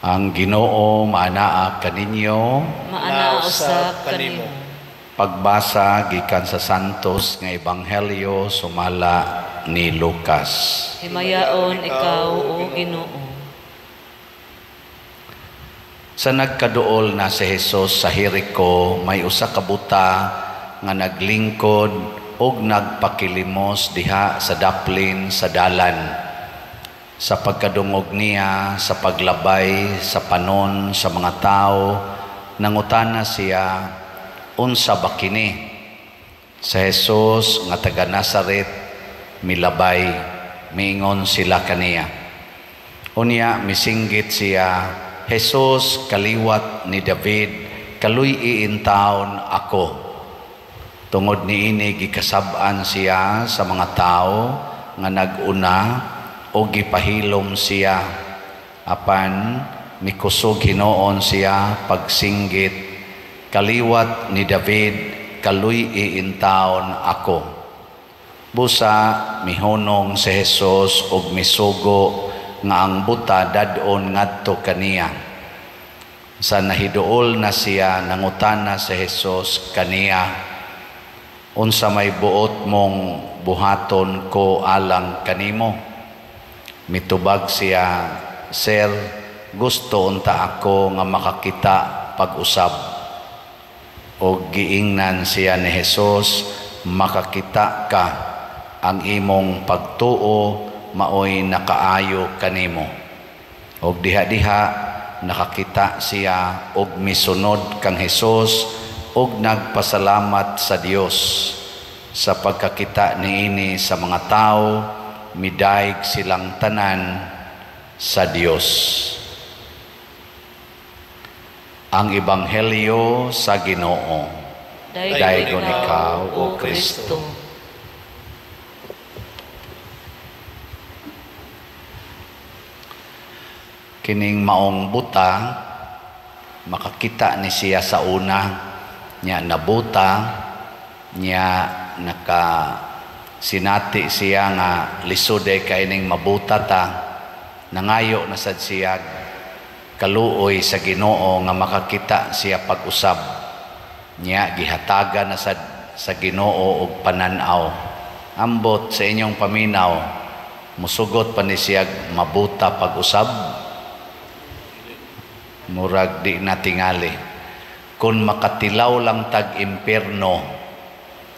Ang Ginoo maanaa kaninyo. Maanaa usab kanimo. Pagbasa gikan sa Santos nga Ebanghelyo sumala ni Lucas. Himayaon ikaw o Ginoo. Sa nagkaduol na si Jesus sa Jerico, may usa ka buta nga naglingkod ug nagpakilimos diha sa daplin sa dalan. Sa pagkadungog niya, sa paglabay, sa panon, sa mga tao, nangutana siya, unsa ba kini? Sa Jesus nga taga Nazaret, milabay, miingon sila kaniya. Unya, misinggit siya, Jesus, kaliwat ni David, kaluy iintaon ako. Tungod niini gikasab-an siya sa mga tao nga naguna o gipahilom siya. Apan mikusog hinoon siya pagsinggit, kaliwat ni David, kaluy iintaon ako. Busa mihunong si Jesus og misugo nga ang buta dadon ngadto kaniya. Sa nahiduol na siya, nangutana si Jesus kaniya, unsa may buot mong buhaton ko alang kanimo? Mitubag siya, Sir, gusto unta ako nga makakita pag-usab. O giingnan siya ni Jesus, makakita ka, ang imong pagtuo maoy nakaayo kanimo. Og diha-diha nakakita siya og misunod kang Jesus og nagpasalamat sa Dios. Sa pagkakita niini sa mga tao, midayeg silang tanan sa Dios. Ang Ebanghelyo sa Ginoo. Daygon ikaw o Kristo. Kining maong buta, makakita ni siya sa una, niya nabuta, niya sinati siya nga lisude kaining mabuta ta, nangayo na sad siya kaluoy sa Ginoo nga makakita siya pag-usab. Niya gihataga na sad sa Ginoo og pananaw. Ambot sa inyong paminaw, musugot pa ni siya mabuta pag-usab. Murag di na tingali. Kung makatilaw lang tag impierno,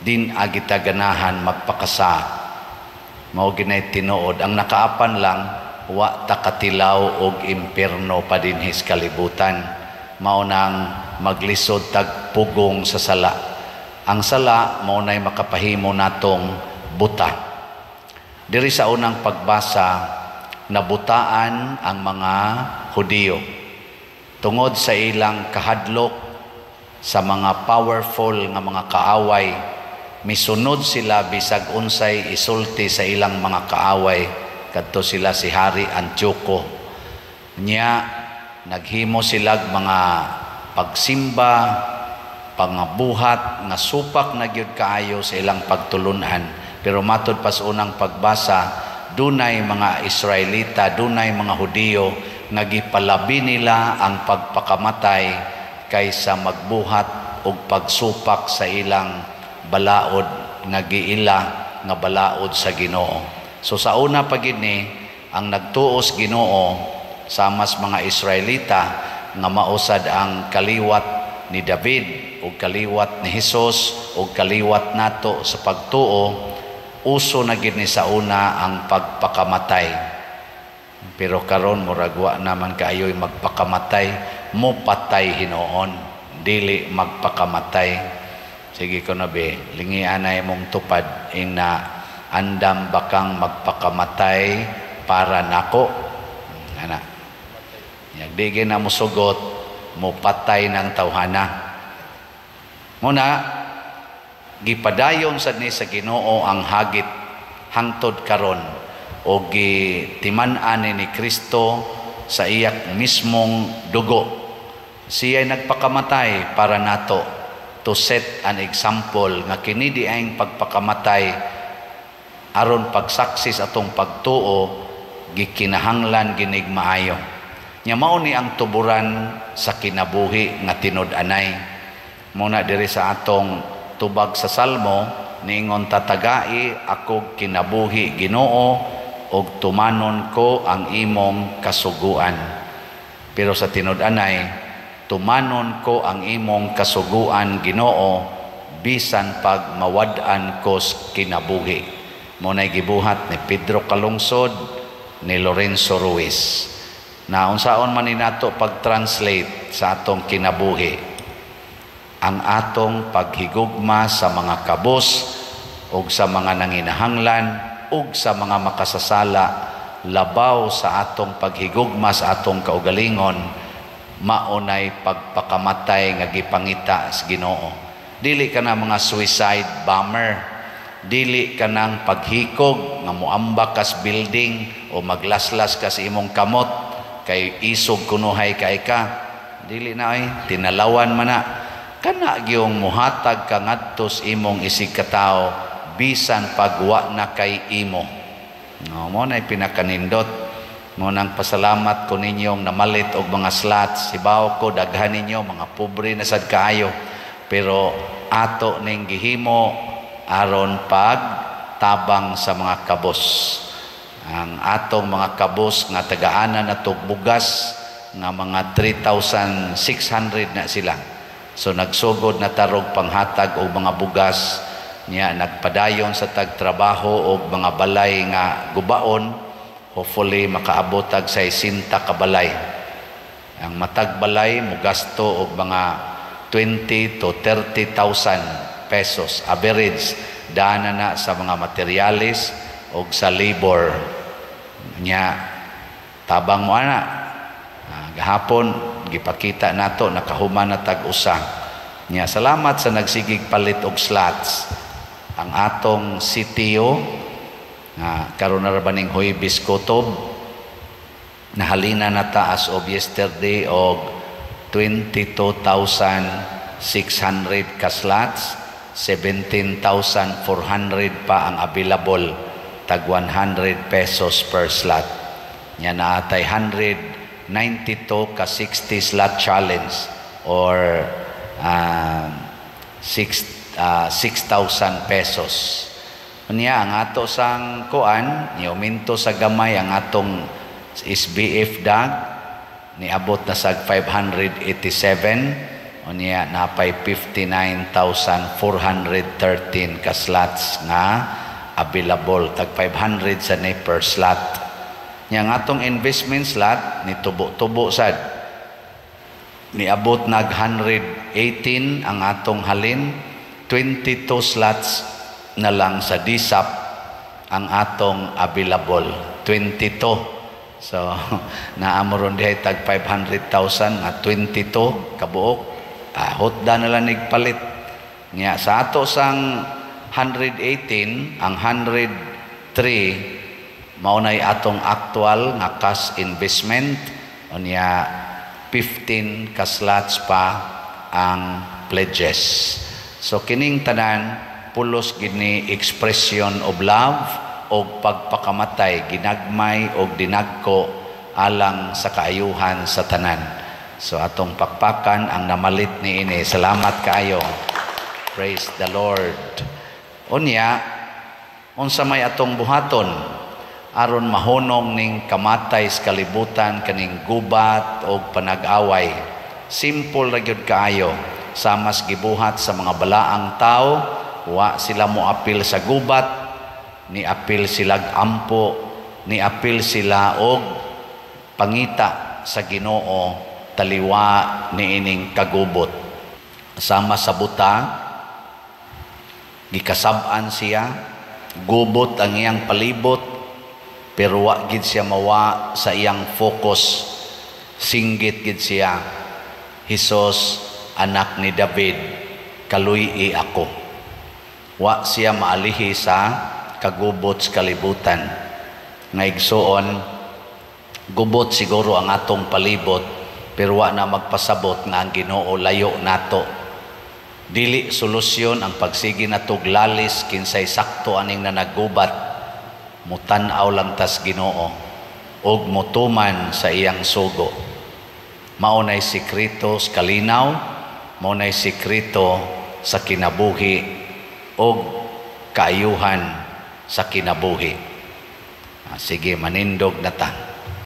din agitaganahan magpakasa. Mao ginay tinuod, ang nakaapan lang wa takatilaw og impierno pa dinhis kalibutan. Mao nang maglisod tag pugong sa sala. Ang sala mao nay makapahimo natong buta. Diri sa unang pagbasa, nabutaan ang mga Hudiyo tungod sa ilang kahadlok sa mga powerful nga mga kaaway. Misunod sila bisag unsay isulti sa ilang mga kaaway, kadto sila si Hari Antioco. Nya naghimo sila mga pagsimba, pangabuhat nga supak na gyud kaayo sa ilang pagtulunan. Pero matud pas unang pagbasa, dunay mga Israelita, dunay mga Hudiyo nga gipalabi nila ang pagpakamatay kaysa magbuhat og pagsupak sa ilang balaod nga giila nga balaod sa Ginoo. So sa una pa gid ni ang nagtuos Ginoo sa mas mga Israelita nga mausad ang kaliwat ni David o kaliwat ni Jesus o kaliwat nato sa pagtuo, uso na gid ni sa una ang pagpakamatay. Pero karon murag wa naman kaayoy magpakamatay, mo patay hinoon, dili magpakamatay. Sige ko na be, lingian na mong tupad ing na andam bakang magpakamatay para nako. Ana. Yagdigin na mo sugot, mo patay ng tawhana. Muna, gipadayon sad ni sa Ginoo ang hagit hangtod karon o gitiman-an ni Kristo sa iyak mismong dugo. Siya nagpakamatay para nato, to set an example nga kini di ang pagpakamatay aron pagsaksis atong pagtuo gikinahanglan ginig maayo. Nya mao ni ang tuburan sa kinabuhi nga tinud-anay. Muna diri sa atong tubag sa Salmo, niingon tatagai ako kinabuhi Ginoo og tumanon ko ang imong kasuguan. Pero sa tinud-anay, tumanon ko ang imong kasuguan Ginoo bisan pag mawad-an ko kinabuhi. Muna'y gibuhat ni Pedro Calungsod, ni Lorenzo Ruiz. Na unsaon man ni nato pag-translate sa atong kinabuhi, ang atong paghigugma sa mga kabos ug sa mga nanginahanglan ug sa mga makasasala labaw sa atong paghigugma sa atong kaugalingon, maunay pagpakamatay nga gipangita sa Ginoo. Dili ka na mga suicide bomber, dili ka ng paghikog nga muambak kas building o maglaslas ka sa imong kamot kay isog kunuhay kay ka. Dili na ay tinalawan man na kana gyung muhatag ka ngadto sa imong isig katao bisan pagwa na kay imo. No, mo na pinakanindot. Mo nang pasalamat ko ninyong namalit og mga slots. Sibaw ko daghan ninyo mga pobre na sad kaayo, pero ato ning gihimo aron pag tabang sa mga kabos. Ang atong mga kabos nga tagaana na bugas nga mga 3,600 na sila. So nagsugod na tarog panghatag og mga bugas niya, nagpadayon sa tagtrabaho og mga balay nga gubaon. Hopefully makaabotag sa 60 ka balay. Ang matag balay mo gasto og mga 20 to 30,000 pesos average dana na sa mga materialis og sa labor nya. Tabang mo ana, gahapon gipakita nato nakahuman na tag-usa nya. Salamat sa nagsigig palit og slots ang atong CTO karon na rabaning Huwebes Kutob. Nahalina na ta as of yesterday og 22,600 ka slots. 17,400 pa ang available, tag 100 pesos per slot. Nya naatay 192 ka 60 slot challenge or 6,000 pesos. Unya ang ato sang kuan ni uminto sa gamay ang atong SBF DAG ni abot na sa 587. Unya napay 59,413 ka slots nga available, tag 500 sa ni per slot. Yang atong investment slot ni tubo-tubo sad ni abot nag 118 ang atong halin. 22 slots na lang sa DSAP ang atong available, 22. So naamoron dihay tag 500,000 nga 22 kabuok. Hotda na lang nigpalit niya. Sa ato sang 118, ang 103 maunay atong actual nga cash investment. O niya 15 ka slots pa ang pledges. So kining tanan pulos gini expression of love o pagpakamatay, ginagmay o dinagko alang sa kaayuhan sa tanan. So atong pakpakan ang namalit ni ini. Salamat kaayo. Praise the Lord. Unya, unsa may atong buhaton aron mahunong ning kamatay sa kalibutan kaning gubat o panag-away. Simple ra gyud kaayo. Samas gibuhat sa mga balaang tao, wa sila mo apil sa gubat, ni apil sila ampo, ni apil sila og pangita sa Ginoo taliwa ni ining kagubot. Sama sa buta gikasab-an siya, gubot ang iyang palibot, pero wa gid siya mawa sa iyang focus. Singgit gid siya, Hesus anak ni David, kaluy-i ako. Wa siya maalihi sa kagubot sa kalibutan. Nga igsuon, gubot siguro ang atong palibot, pero wa na magpasabot nga ang Ginoo layo nato. Dili solusyon ang pagsigi natog lalis kinsay sakto aning na naggubat. Mutan-aw lang tas Ginoo og mutuman sa iyang sugo. Maunay sikreto sa kalinaw, maunay sikreto sa kinabuhi o kaayuhan sa kinabuhi. Sige, manindog na ta.